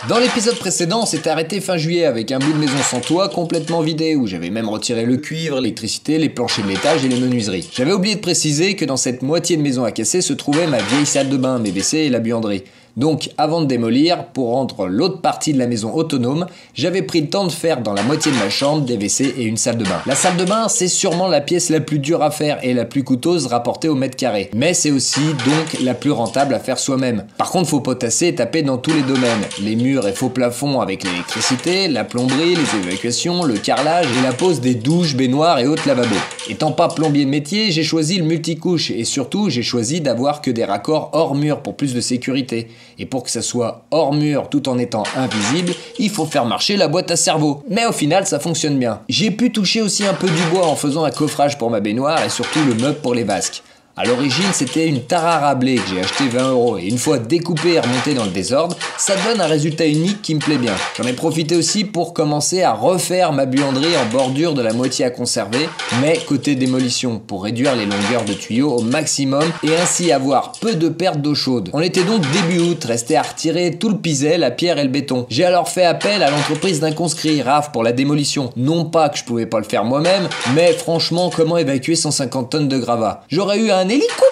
Dans l'épisode précédent, on s'était arrêté fin juillet avec un bout de maison sans toit complètement vidé où j'avais même retiré le cuivre, l'électricité, les planchers de l'étage et les menuiseries. J'avais oublié de préciser que dans cette moitié de maison à casser se trouvait ma vieille salle de bain, mes WC et la buanderie. Donc, avant de démolir, pour rendre l'autre partie de la maison autonome, j'avais pris le temps de faire dans la moitié de ma chambre des WC et une salle de bain. La salle de bain, c'est sûrement la pièce la plus dure à faire et la plus coûteuse rapportée au mètre carré. Mais c'est aussi donc la plus rentable à faire soi-même. Par contre, faut potasser et taper dans tous les domaines. Les murs et faux plafonds avec l'électricité, la plomberie, les évacuations, le carrelage et la pose des douches, baignoires et autres lavabos. Étant pas plombier de métier, j'ai choisi le multicouche et surtout, j'ai choisi d'avoir que des raccords hors mur pour plus de sécurité. Et pour que ça soit hors mur tout en étant invisible, il faut faire marcher la boîte à cerveau. Mais au final, ça fonctionne bien. J'ai pu toucher aussi un peu du bois en faisant un coffrage pour ma baignoire et surtout le meuble pour les vasques. À l'origine, c'était une Tarare à blé que j'ai acheté 20 € et une fois découpée et remontée dans le désordre, ça donne un résultat unique qui me plaît bien. J'en ai profité aussi pour commencer à refaire ma buanderie en bordure de la moitié à conserver, mais côté démolition, pour réduire les longueurs de tuyaux au maximum et ainsi avoir peu de perte d'eau chaude. On était donc début août, restait à retirer tout le pisel, la pierre et le béton. J'ai alors fait appel à l'entreprise d'un conscrit, RAF, pour la démolition. Non pas que je pouvais pas le faire moi-même, mais franchement, comment évacuer 150 tonnes de gravats? J'aurais eu un hélicoptère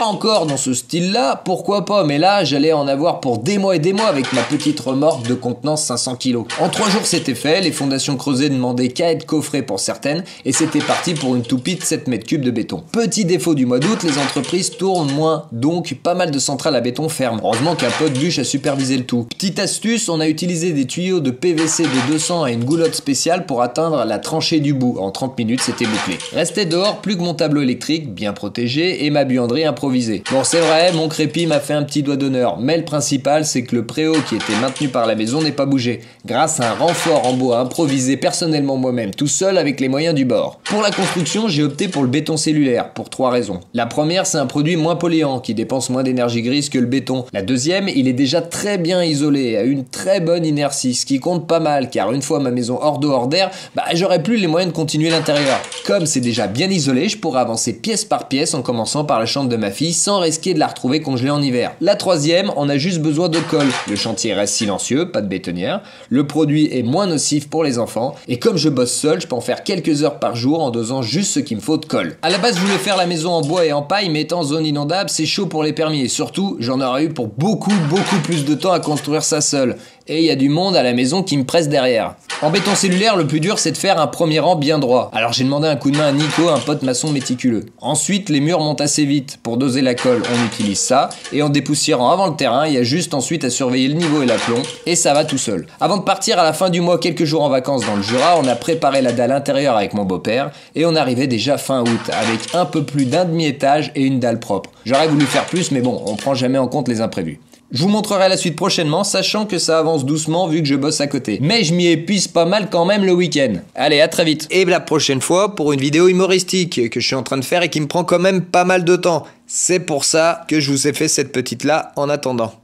encore dans ce style-là, pourquoi pas, mais là, j'allais en avoir pour des mois et des mois avec ma petite remorque de contenance 500 kg. En 3 jours, c'était fait, les fondations creusées demandaient qu'à être coffrées pour certaines, et c'était parti pour une toupie de 7 mètres cubes de béton. Petit défaut du mois d'août, les entreprises tournent moins, donc pas mal de centrales à béton ferment. Heureusement qu'un pote bûche a supervisé le tout. Petite astuce, on a utilisé des tuyaux de PVC de 200 et une goulotte spéciale pour atteindre la tranchée du bout. En 30 minutes, c'était bouclé. Restait dehors plus que mon tableau électrique, bien protégé, et ma buanderie improvisée. Bon, c'est vrai, mon crépi m'a fait un petit doigt d'honneur, mais le principal, c'est que le préau qui était maintenu par la maison n'est pas bougé, grâce à un renfort en bois improvisé personnellement moi-même, tout seul avec les moyens du bord. Pour la construction, j'ai opté pour le béton cellulaire, pour 3 raisons. La première, c'est un produit moins polluant, qui dépense moins d'énergie grise que le béton. La deuxième, il est déjà très bien isolé, à une très bonne inertie, ce qui compte pas mal, car une fois ma maison hors d'eau, hors d'air, j'aurais plus les moyens de continuer l'intérieur. Comme c'est déjà bien isolé, je pourrais avancer pièce par pièce en commençant par la chambre de ma fille sans risquer de la retrouver congelée en hiver. La troisième, on a juste besoin de colle. Le chantier reste silencieux, pas de bétonnière. Le produit est moins nocif pour les enfants. Et comme je bosse seul, je peux en faire quelques heures par jour en dosant juste ce qu'il me faut de colle. À la base, je voulais faire la maison en bois et en paille, mais étant en zone inondable, c'est chaud pour les permis. Et surtout, j'en aurais eu pour beaucoup plus de temps à construire ça seul. Et il y a du monde à la maison qui me presse derrière. En béton cellulaire, le plus dur, c'est de faire un premier rang bien droit. Alors j'ai demandé un coup de main à Nico, un pote maçon méticuleux. Ensuite, les murs montent assez vite. Pour doser la colle, on utilise ça. Et en dépoussiérant avant le terrain, il y a juste ensuite à surveiller le niveau et l'aplomb. Et ça va tout seul. Avant de partir à la fin du mois, quelques jours en vacances dans le Jura, on a préparé la dalle intérieure avec mon beau-père. Et on arrivait déjà fin août, avec un peu plus d'un demi-étage et une dalle propre. J'aurais voulu faire plus, mais bon, on prend jamais en compte les imprévus. Je vous montrerai la suite prochainement, sachant que ça avance doucement vu que je bosse à côté. Mais je m'y épuise pas mal quand même le week-end. Allez, à très vite. Et la prochaine fois pour une vidéo humoristique que je suis en train de faire et qui me prend quand même pas mal de temps. C'est pour ça que je vous ai fait cette petite là en attendant.